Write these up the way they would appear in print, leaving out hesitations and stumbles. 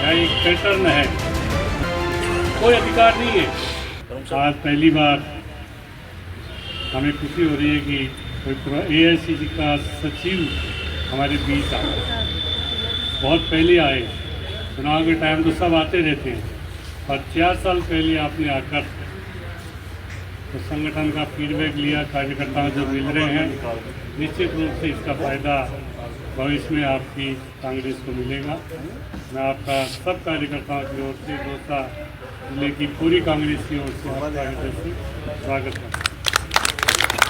यह एक पैटर्न है, कोई अधिकार नहीं है। आज पहली बार हमें खुशी हो रही है कि कोई एआईसीसी का सचिव हमारे बीच आया। बहुत पहले आए, चुनाव के टाइम तो सब आते रहते हैं, और 4 साल पहले आपने आकर तो संगठन का फीडबैक लिया। कार्यकर्ताओं जो मिल रहे हैं, निश्चित रूप से इसका फ़ायदा भविष्य में आपकी कांग्रेस को मिलेगा। मैं आपका सब कार्यकर्ताओं की ओर से, दोसा जिले की पूरी कांग्रेस की ओर से आपका हृदय से स्वागत करता हूँ।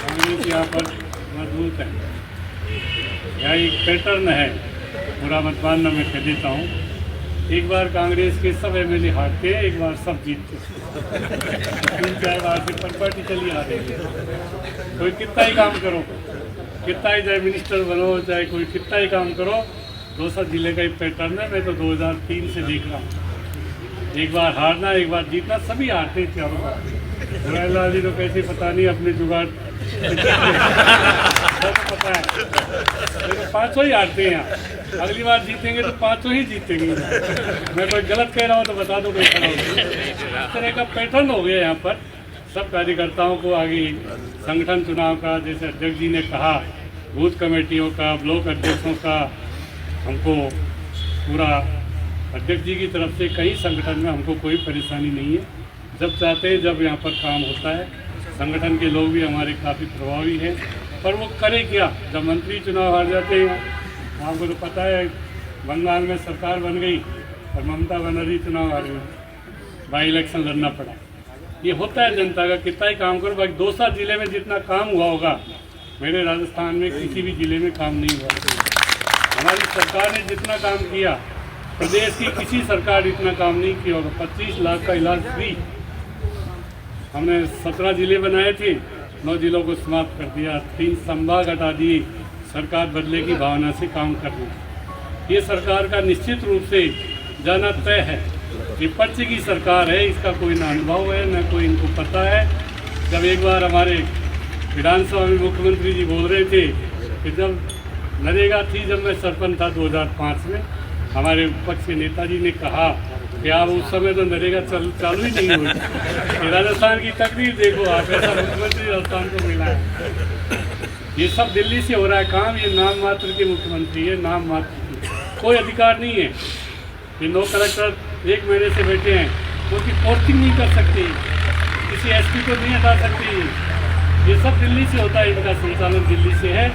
कांग्रेस यहाँ पर मजबूत है, यह एक पैटर्न है। पूरा मतदान मैं कह देता हूँ, एक बार कांग्रेस के सब एमएलए हारते हैं, एक बार सब जीतते हैं। 3-4 बार से पर पार्टी चली आ रही है। कोई कितना ही काम करो, कितना ही चाहे मिनिस्टर बनो, चाहे कोई कितना ही काम करो, दौसा जिले का एक पैटर्न है। मैं तो 2003 से देख रहा हूँ, एक बार हारना, एक बार जीतना, सभी हारते हैं चारों बार। लाल जी तो कैसे पता नहीं अपने जुगाड़ पता है, तो 5 ही हारते हैं यहाँ। अगली बार जीतेंगे तो 5 ही जीतेंगे। मैं कोई गलत कह रहा हूँ तो बता दो कोई खड़ा हो। इस तरह का पैटर्न हो गया यहाँ पर। सब कार्यकर्ताओं को आगे संगठन चुनाव का, जैसे अध्यक्ष जी ने कहा, बूथ कमेटियों का, ब्लॉक अध्यक्षों का, हमको पूरा अध्यक्ष जी की तरफ से कहीं संगठन में हमको कोई परेशानी नहीं है। जब चाहते हैं जब यहाँ पर काम होता है। संगठन के लोग भी हमारे काफ़ी प्रभावी हैं, पर वो करें क्या जब मंत्री चुनाव हार जाते हैं। आपको तो पता है, बंगाल में सरकार बन गई और ममता बनर्जी चुनाव हार गई, बाई इलेक्शन लड़ना पड़ा। ये होता है जनता का, कितना ही काम करो। बाकी दौसा जिले में जितना काम हुआ होगा, मेरे राजस्थान में किसी भी जिले में काम नहीं हुआ। हमारी सरकार ने जितना काम किया, प्रदेश की किसी सरकार इतना काम नहीं किया होगा। 25 लाख का इलाज फ्री हमने 17 जिले बनाए थे, 9 जिलों को समाप्त कर दिया, 3 संभाग हटा दिए। सरकार बदले की भावना से काम कर रही। ये सरकार का निश्चित रूप से जाना तय है। विपक्ष की सरकार है, इसका कोई ना अनुभव है, न कोई इनको पता है। जब एक बार हमारे विधानसभा में मुख्यमंत्री जी बोल रहे थे कि जब नरेगा थी, जब मैं सरपंच था 2005 में, हमारे विपक्ष के नेताजी ने कहा कि आप उस समय तो नरेगा चालू ही नहीं हुई। राजस्थान की तकदीर देखो आप, ऐसा मुख्यमंत्री राजस्थान को मिला है। ये सब दिल्ली से हो रहा है काम। ये नाम मात्र के मुख्यमंत्री है, नाम मात्र, कोई अधिकार नहीं है। ये 9 कलेक्टर 1 महीने से बैठे हैं, उनकी पोस्टिंग नहीं कर सकती, किसी एसपी को नहीं हटा सकती। ये सब दिल्ली से होता है, इनका संचालन दिल्ली से है।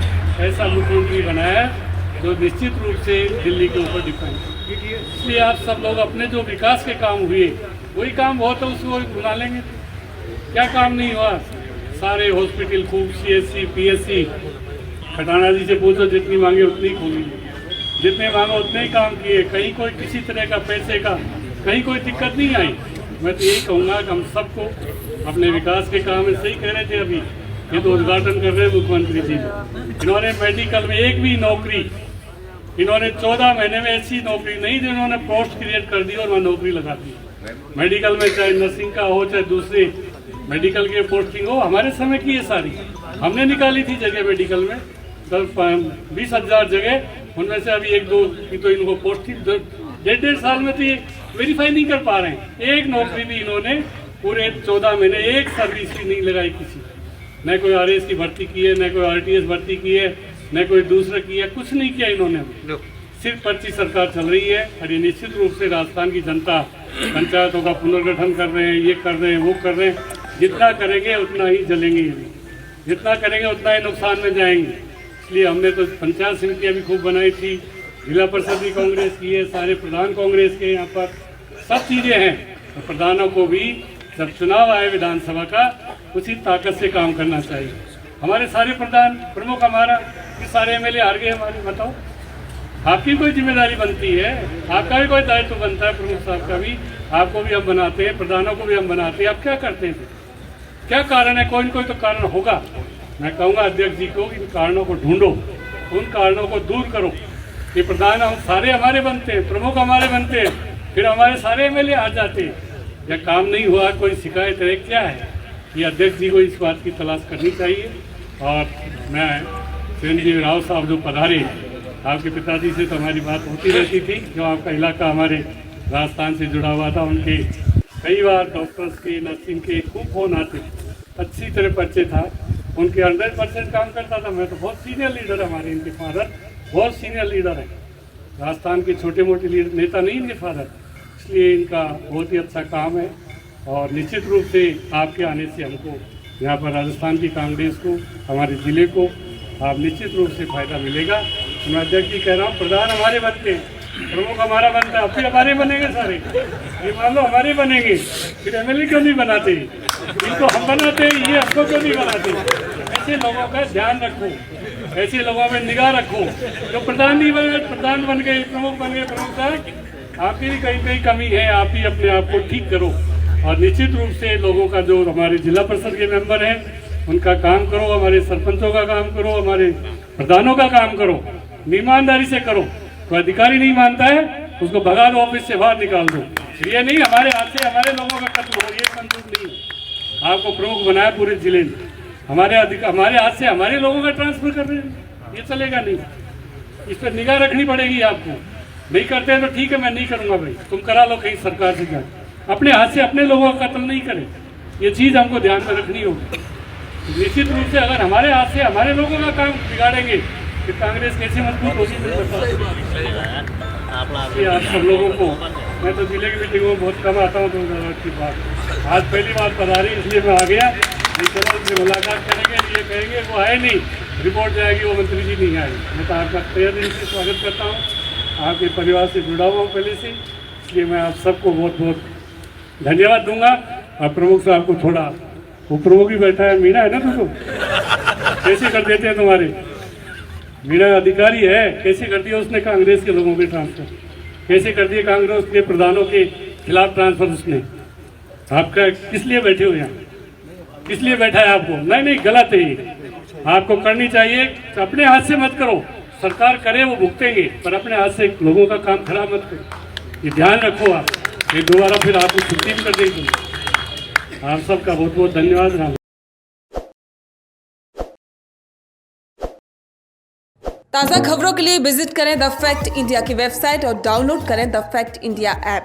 ऐसा मुख्यमंत्री बनाया है जो निश्चित रूप से दिल्ली के ऊपर डिपेंड है। इसलिए आप सब लोग अपने जो विकास के काम हुए, वही काम हो तो उसको बुला लेंगे। क्या काम नहीं हुआ? सारे हॉस्पिटल खूब, सीएससी, पीएससी, खटाना जी से पूछो, जितनी मांगे उतनी खोली, जितने मांगो उतने ही काम किए। कहीं कोई किसी तरह का पैसे का कहीं कोई दिक्कत नहीं आई। मैं तो यही कहूँगा कि हम सबको अपने विकास के काम में, सही कह रहे थे अभी, ये तो उद्घाटन कर रहे हैं मुख्यमंत्री जी। इन्होंने मेडिकल में एक भी नौकरी, इन्होंने 14 महीने में ऐसी नौकरी नहीं, जिन्होंने पोस्ट क्रिएट कर दी और वहाँ नौकरी लगा दी। मेडिकल में चाहे नर्सिंग का हो, चाहे दूसरे मेडिकल के पोस्टिंग हो, हमारे समय की ये सारी हमने निकाली थी जगह मेडिकल में। 20,000 जगह, उनमें से अभी 1-2 की तो इनको पोस्टिंग 1.5 साल में तो ये वेरीफाई नहीं कर पा रहे हैं। एक नौकरी भी इन्होंने पूरे 14 महीने एक सर्विस की नहीं लगाई किसी। न कोई आरएएस की भर्ती की है, न कोई आरटीएस भर्ती की है, न कोई दूसरा किया, कुछ नहीं किया इन्होंने। सिर्फ पर्ची सरकार चल रही है। और ये निश्चित रूप से राजस्थान की जनता पंचायतों का पुनर्गठन कर रहे हैं, ये कर रहे हैं, वो कर रहे हैं। जितना करेंगे उतना ही जलेंगे, जितना करेंगे उतना ही नुकसान में जाएंगे। इसलिए हमने तो पंचायत समितियाँ भी खूब बनाई थी, जिला परिषद भी कांग्रेस की है, सारे प्रधान कांग्रेस के, यहाँ पर सब चीज़ें हैं। और प्रधानों को भी जब चुनाव आए विधानसभा का, उसी ताकत से काम करना चाहिए। हमारे सारे प्रधान प्रमुख, हमारा ये सारे एमएलए हार गए हमारे। बताओ, आपकी कोई जिम्मेदारी बनती है, आपका भी कोई दायित्व बनता है, प्रमुख साहब का भी। आपको भी हम बनाते हैं, प्रधानों को भी हम बनाते हैं। आप क्या करते हैं? क्या कारण है? कोई न कोई तो कारण होगा। मैं कहूँगा अध्यक्ष जी को, इन कारणों को ढूंढो, उन कारणों को दूर करो। ये प्रधान हम सारे हमारे बनते हैं, प्रमुख हमारे बनते हैं, फिर हमारे सारे एमएलए आ जाते हैं। या काम नहीं हुआ, कोई शिकायत है, क्या है? ये अध्यक्ष जी को इस बात की तलाश करनी चाहिए। और मैं चिरंजीवी राव साहब जो पधारे, आपके पिताजी से तो हमारी बात होती रहती थी, जो आपका इलाका हमारे राजस्थान से जुड़ा हुआ था। उनके कई बार डॉक्टर्स के, नर्सिंग के खूब फोन आते, अच्छी तरह परिचय था, उनके 100% काम करता था। मैं तो बहुत सीनियर लीडर है हमारे, इनके फादर बहुत सीनियर लीडर है, राजस्थान के छोटे मोटे लीडर नेता नहीं इनके फादर, इसलिए इनका बहुत ही अच्छा काम है। और निश्चित रूप से आपके आने से हमको यहाँ पर राजस्थान की कांग्रेस को, हमारे ज़िले को आप निश्चित रूप से फायदा मिलेगा। मैं अध्यक्ष जी कह रहा हूँ, प्रधान हमारे बनते हैं, प्रमुख हमारा बनता है, फिर हमारे बनेंगे सारे, ये मान लो हमारे बनेंगे, फिर एमएलए क्यों नहीं बनाते, इनको हम बनाते हैं, ये हमको क्यों नहीं बनाते। ऐसे लोगों का ध्यान रखो, ऐसे लोगों में निगाह रखो। जो प्रधान नहीं बने, प्रधान बन गए, प्रमुख बन गए, प्रमुख साहब आपकी भी कहीं कहीं कमी है, आप ही अपने आप को ठीक करो। और निश्चित रूप से लोगों का, जो हमारे जिला परिषद के मेंबर हैं उनका काम करो, हमारे सरपंचों का काम करो, हमारे प्रधानों का काम करो, ईमानदारी से करो। तो अधिकारी नहीं मानता है उसको भगा दो, ऑफिस से बाहर निकाल दो। ये नहीं हमारे हाथ से हमारे लोगों का कत्ल हो, ये मंजूर नहीं। आपको प्रमुख बनाया पूरे जिले में, हमारे हाथ से हमारे लोगों का ट्रांसफर कर रहे हैं, ये चलेगा नहीं। इस पर निगाह रखनी पड़ेगी आपको। नहीं करते हैं तो ठीक है, मैं नहीं करूँगा भाई, तुम करा लो कहीं सरकार से जाकर, अपने हाथ से अपने लोगों का कत्ल नहीं करें। ये चीज़ हमको ध्यान में रखनी होगी। निश्चित रूप से अगर हमारे हाथ से हमारे लोगों का काम बिगाड़ेंगे तो कांग्रेस कैसे मजबूत होगी। आप सब लोगों को, मैं तो जिले की मीटिंगों में बहुत कम आता हूँ 2008 की बात, आज पहली बार पधारी इसलिए मैं आ गया। चलो उनसे मुलाकात करेंगे, ये कहेंगे वो आए नहीं, रिपोर्ट जाएगी वो मंत्री जी नहीं आए। मैं तो आपका तहे दिल से स्वागत करता हूँ, आपके परिवार से जुड़ा हुआ हूँ पहले से, इसलिए मैं आप सबको बहुत बहुत धन्यवाद दूंगा। और प्रमुख साहब को थोड़ा, वो प्रमुख ही बैठा है, मीना है ना तुमको, कैसे कर देते हैं तुम्हारे, मीना अधिकारी है, कैसे कर दिया उसने कांग्रेस के लोगों के ट्रांसफर, कैसे कर दिए कांग्रेस के प्रधानों के खिलाफ ट्रांसफर उसने। आपका किस लिए बैठे हो यहाँ, किस लिए बैठा है आपको? नहीं गलत है ये, आपको करनी चाहिए। तो अपने हाथ से मत करो, सरकार करे वो भुगतेंगे, पर अपने हाथ से लोगों का काम खराब मत करो, ये ध्यान रखो आप। ये दोबारा फिर आपको छुट्टी भी कर देंगे। आप सबका बहुत बहुत धन्यवाद। राम। ताज़ा खबरों के लिए विजिट करें द फैक्ट इंडिया की वेबसाइट और डाउनलोड करें द फैक्ट इंडिया ऐप।